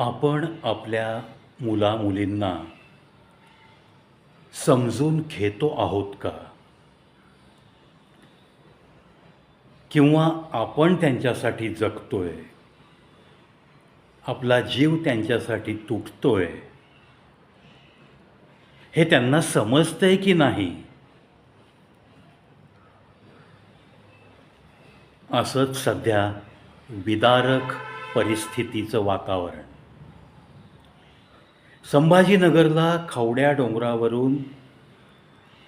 आपण आपल्या मुलामुलींना समजून घेतो आहोत का? किंवा आपण त्यांच्यासाठी जगतोय, आपला जीव त्यांच्यासाठी तुटतोय, हे त्यांना समजतंय की नाही? असंच सध्या विदारक परिस्थितीचं वातावरण. संभाजीनगरला खवड्या डोंगरावरून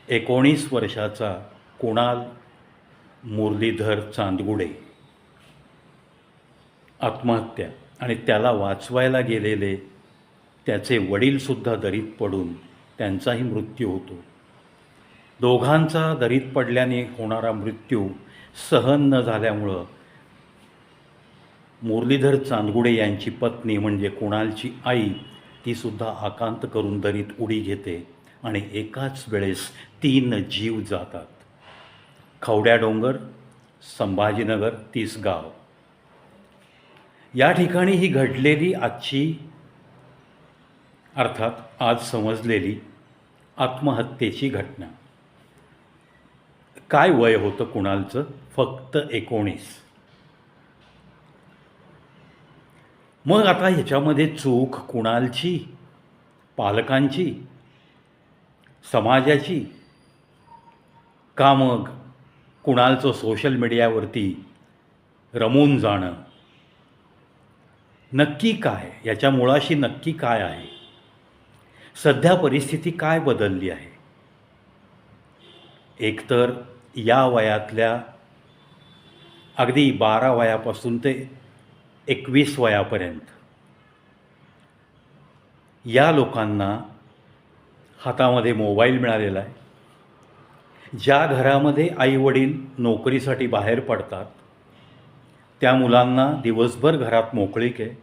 19 वर्षाचा कुणाल मुरलीधर चांदगुडे आत्महत्या आणि त्याला वाचवायला गेलेले त्याचे वडीलसुद्धा दरीत पडून त्यांचाही मृत्यू होतो. दोघांचा दरीत पडल्याने होणारा मृत्यू सहन न झाल्यामुळं मुरलीधर चांदगुडे यांची पत्नी म्हणजे कुणालची आई तीसुद्धा आकांत करून दरीत उडी घेते आणि एकाच वेळेस 3 जीव जातात. खवड्या डोंगर, संभाजीनगर, तिसगाव या ठिकाणी ही घडलेली अर्थात आज समजलेली आत्महत्येची घटना. काय वय होतं कुणालचं? फक्त 19. मग आता ह्याच्यामध्ये चूक कुणालची, पालकांची, समाजाची, का मग कुणालचं सोशल मीडियावरती रमून जाणं? नक्की काय, याच्या मुळाशी नक्की काय आहे? सध्या परिस्थिती काय बदलली आहे? एकतर या वयातल्या अगदी 12 वयापासून ते 21 वयापर्यंत या लोकांना हातामध्ये मोबाईल मिळालेला आहे. ज्या घरामध्ये आईवडील नोकरीसाठी बाहेर पडतात त्या मुलांना दिवसभर घरात मोकळीक आहे.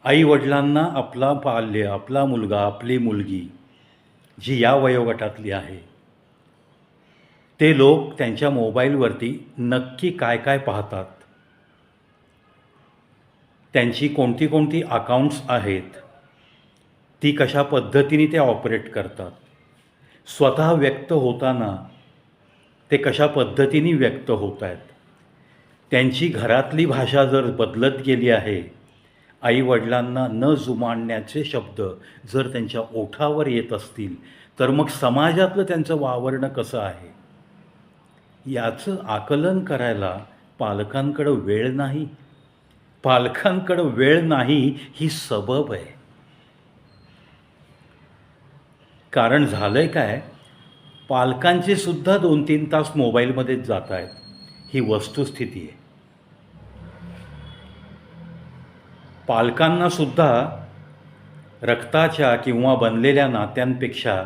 आईवडिलांना आपला बाल्य, आपला मुलगा, आपली मुलगी जी या वयोगटातली आहे ते लोक त्यांच्या मोबाईलवरती नक्की काय काय पाहतात, त्यांची कोणती कोणती अकाउंट्स आहेत, ती कशा पद्धतीने ते ऑपरेट करतात, स्वतः व्यक्त होताना ते कशा पद्धतीने व्यक्त होत आहेत, त्यांची घरातली भाषा जर बदलत गेली आहे, आईवडिलांना न जुमानण्याचे शब्द जर त्यांच्या ओठावर येत असतील, तर मग समाजातलं त्यांचं वावरणं कसं आहे याचं आकलन करायला पालकांकडं वेळ नाही. पालकांकडं वेळ नाही ही सबब आहे. कारण झालंय काय, पालकांचे सुद्धा 2-3 तास मोबाईलमध्येच जात आहेत, ही वस्तुस्थिती आहे. पालकांना सुद्धा रक्ताच्या किंवा बनलेल्या नात्यांपेक्षा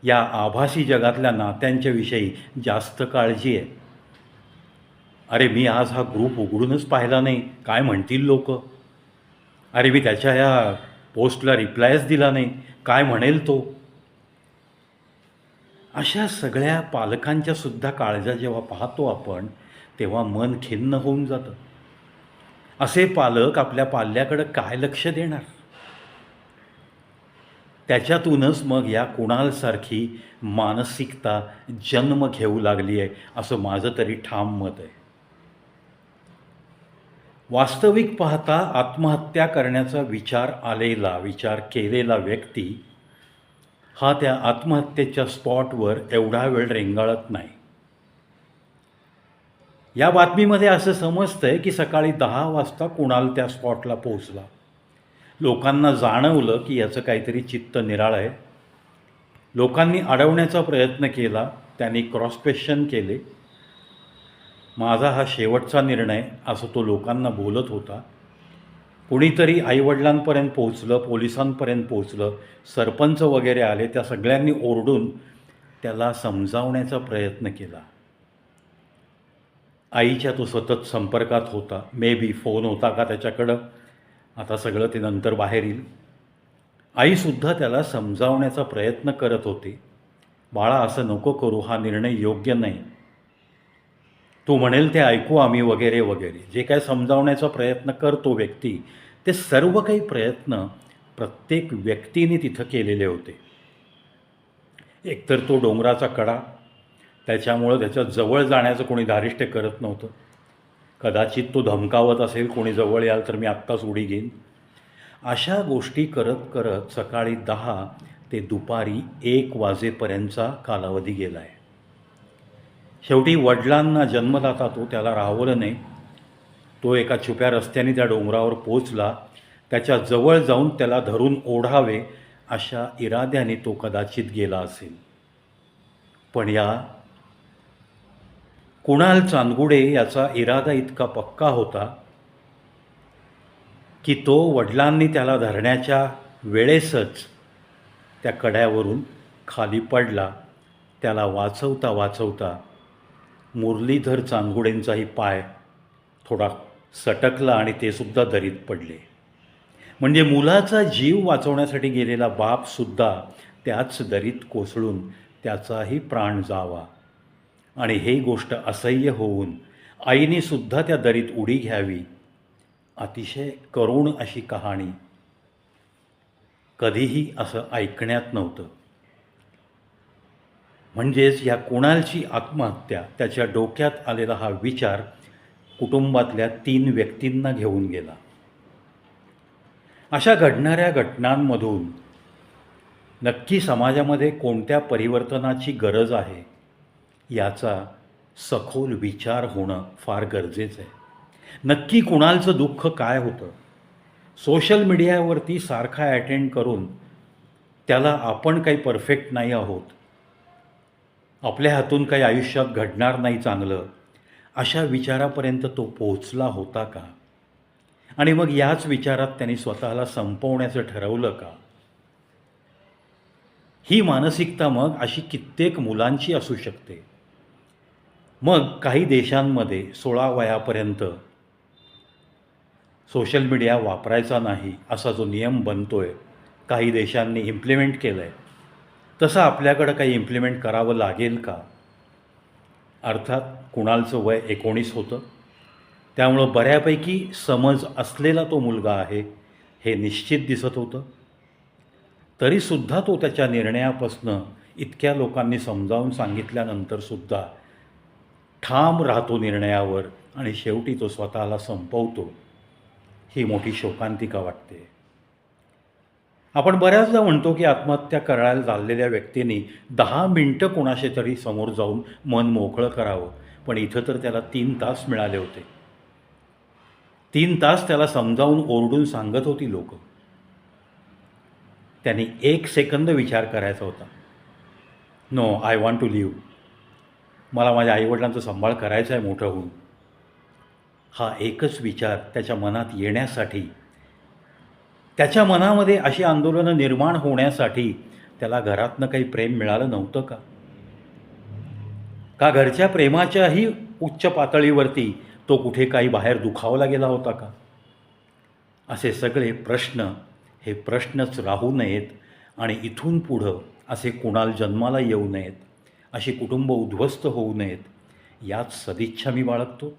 या आभासी जगातल्या नात्यांच्या विषयी जास्त काळजी आहे. अरे मी आज हा ग्रुप उघडूनच पाहिला नाही, काय म्हणतील लोक? अरे मी त्याच्या ह्या पोस्टला रिप्लायच दिला नाही, काय म्हणेल तो? अशा सगळ्या पालकांच्या सुद्धा काळजा जेव्हा पाहतो आपण तेव्हा मन खिन्न होऊन जातं. असे पालक आपल्या पाल्याकडं काय लक्ष देणार? त्याच्यातूनच मग या कुणालसारखी मानसिकता जन्म घेऊ लागली आहे असं माझं तरी ठाम मत आहे. वास्तविक पाहता आत्महत्या करण्याचा विचार केलेला व्यक्ती हा त्या आत्महत्येच्या स्पॉटवर एवढा वेळ रेंगाळत नाही. या बातमीमध्ये असं समजतंय की सकाळी 10 वाजता कुणाल त्या स्पॉटला पोहोचला. लोकांना जाणवलं की याचं काहीतरी चित्त निराळं आहे. लोकांनी अडवण्याचा प्रयत्न केला, त्यांनी क्रॉस क्वेश्चन केले. माझा हा शेवटचा निर्णय असं तो लोकांना बोलत होता. कुणीतरी आईवडिलांपर्यंत पोहोचलं, पोलिसांपर्यंत पोहोचलं, सरपंच वगैरे आले. त्या सगळ्यांनी ओरडून त्याला समजावण्याचा प्रयत्न केला. आईच्या तो सतत संपर्कात होता. मे बी फोन होता का त्याच्याकडं, आता सगळं ते नंतर बाहेर येईल. आईसुद्धा त्याला समजावण्याचा प्रयत्न करत होती. बाळा असं नको करू, हा निर्णय योग्य नाही. तू म्हणेल ते ऐकू आम्ही वगैरे वगैरे जे काय समजावण्याचा प्रयत्न करतो व्यक्ती, ते सर्व काही प्रयत्न प्रत्येक व्यक्तीने तिथं केलेले होते. एकतर तो डोंगराचा कडा, त्याच्यामुळं त्याच्या जवळ जाण्याचं कोणी धारिष्ट्य करत नव्हतं. कदाचित तो धमकावत असेल, कोणी जवळ याल तर मी आत्ताच उडी घेईन. अशा गोष्टी करत करत सकाळी 10 ते दुपारी 1 वाजेपर्यंतचा कालावधी गेला आहे. शेवटी वडिलांना जन्मदाता तो, त्याला राहवलं नाही. तो एका छुप्या रस्त्याने त्या डोंगरावर पोचला. त्याच्या जवळ जाऊन त्याला धरून ओढावे अशा इराद्याने तो कदाचित गेला असेल. पण या कुणाल चांदगुडे याचा इरादा इतका पक्का होता की तो वडिलांनी त्याला धरण्याच्या वेळेसच त्या कड्यावरून खाली पडला. त्याला वाचवता वाचवता मुरलीधर चांदगुडेंचाही पाय थोडा सटकला आणि ते सुद्धा दरीत पडले. म्हणजे मुलाचा जीव वाचवण्यासाठी गेलेला बापसुद्धा त्याच दरीत कोसळून त्याचाही प्राण जावा. आणि ही गोष्ट असह्य होऊन आईनेसुद्धा त्या दरीत उडी घ्यावी. अतिशय करुण अशी कहाणी. कधीही असं ऐकण्यात नव्हतं. म्हणजेच या कुणालची आत्महत्या, त्याच्या डोक्यात आलेला हा विचार कुटुंबातल्या 3 व्यक्तींना घेऊन गेला. अशा घडणाऱ्या घटनांमधून नक्की समाजामध्ये कोणत्या परिवर्तनाची गरज आहे याचा सखोल विचार होणं फार गरजेचं आहे. नक्की कुणालचं दुःख काय होतं? सोशल मीडियावरती सारखा अटेंड करून त्याला आपण काही परफेक्ट नाही आहोत, आपल्या हातून काही आयुष्यात घडणार नाही चांगलं, अशा विचारापर्यंत तो पोहोचला होता का? आणि मग याच विचारात त्यांनी स्वतःला संपवण्याचं ठरवलं का? ही मानसिकता मग अशी कित्येक मुलांची असू शकते. मग काही देशांमध्ये 16 वयापर्यंत सोशल मीडिया वापरायचा नाही असा जो नियम बनतोय, काही देशांनी इम्प्लिमेंट केलं आहे. तसं आपल्याकडं काही इम्प्लिमेंट करावं लागेल का? अर्थात कुणालचं वय 19 होतं, त्यामुळं बऱ्यापैकी समज असलेला तो मुलगा आहे हे निश्चित दिसत होतं. तरीसुद्धा तो त्याच्या निर्णयापासनं इतक्या लोकांनी समजावून सांगितल्यानंतरसुद्धा ठाम राहतो निर्णयावर आणि शेवटी तो स्वतःला संपवतो. ही मोठी शोकांतिका वाटते. आपण बऱ्याचदा म्हणतो की आत्महत्या करायला चाललेल्या व्यक्तींनी 10 मिनटं कोणाशी तरी समोर जाऊन मन मोकळं करावं. पण इथं तर त्याला 3 तास मिळाले होते. 3 तास त्याला समजावून ओरडून सांगत होती लोक. त्यांनी 1 सेकंद विचार करायचा होता. No, I want to live. मला माझ्या आईवडिलांचा सांभाळ करायचा आहे मोठं होऊन. हा एकच विचार त्याच्या मनात येण्यासाठी, त्याच्या मनामध्ये अशी आंदोलनं निर्माण होण्यासाठी त्याला घरातनं काही प्रेम मिळालं नव्हतं का? का घरच्या प्रेमाच्याही उच्च पातळीवरती तो कुठे काही बाहेर दुखावला गेला होता का? असे सगळे प्रश्न हे प्रश्नच राहू नयेत आणि इथून पुढं असे कुणाल जन्माला येऊ नयेत, अशी कुटुंब उद्ध्वस्त होऊ नयेत, याच सदिच्छा मी बाळगतो.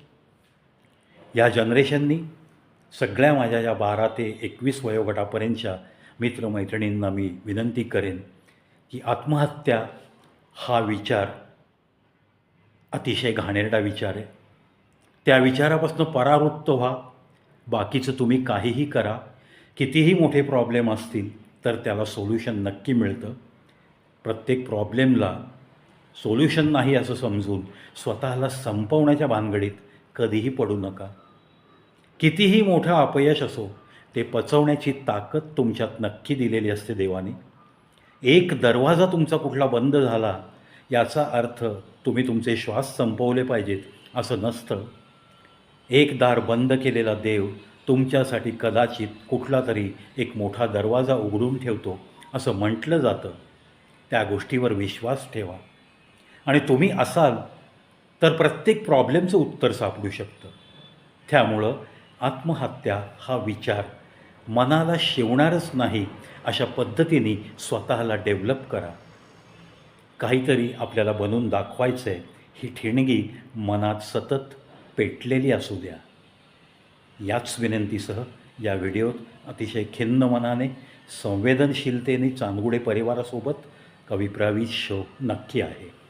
या जनरेशननी सगळ्या माझ्या या 12 ते 21 वयोगटापर्यंतच्या मित्रमैत्रिणींना मी विनंती करेन की आत्महत्या हा विचार अतिशय घाणेरडा विचार आहे. त्या विचारापासून परावृत्त व्हा. बाकीचं तुम्ही काहीही करा, कितीही मोठे प्रॉब्लेम असतील तर त्याला सोल्युशन नक्की मिळतं. प्रत्येक प्रॉब्लेमला सोल्युशन नाही असं समजून स्वतःला संपवण्याच्या भानगडीत कधीही पडू नका. कितीही मोठं अपयश असो, ते पचवण्याची ताकद तुमच्यात नक्की दिलेली असते देवाने. एक दरवाजा तुमचा कुठला बंद झाला याचा अर्थ तुम्ही तुमचे श्वास संपवले पाहिजेत असं नसतं. एक दार बंद केलेला देव तुमच्यासाठी कदाचित कुठला तरी एक मोठा दरवाजा उघडून ठेवतो असं म्हटलं जातं. त्या गोष्टीवर विश्वास ठेवा आणि तुम्ही असाल तर प्रत्येक प्रॉब्लेमचं उत्तर सापडू शकतं. त्यामुळं आत्महत्या हा विचार मनाला शिवणारच नाही अशा पद्धतीने स्वतःला डेव्हलप करा. काहीतरी आपल्याला बनवून दाखवायचं आहे ही ठिणगी मनात सतत पेटलेली असू द्या. याच विनंतीसह या व्हिडिओत अतिशय खिन्न मनाने, संवेदनशीलतेने चांदगुडे परिवारासोबत कवी प्रवीश शो नक्की आहे.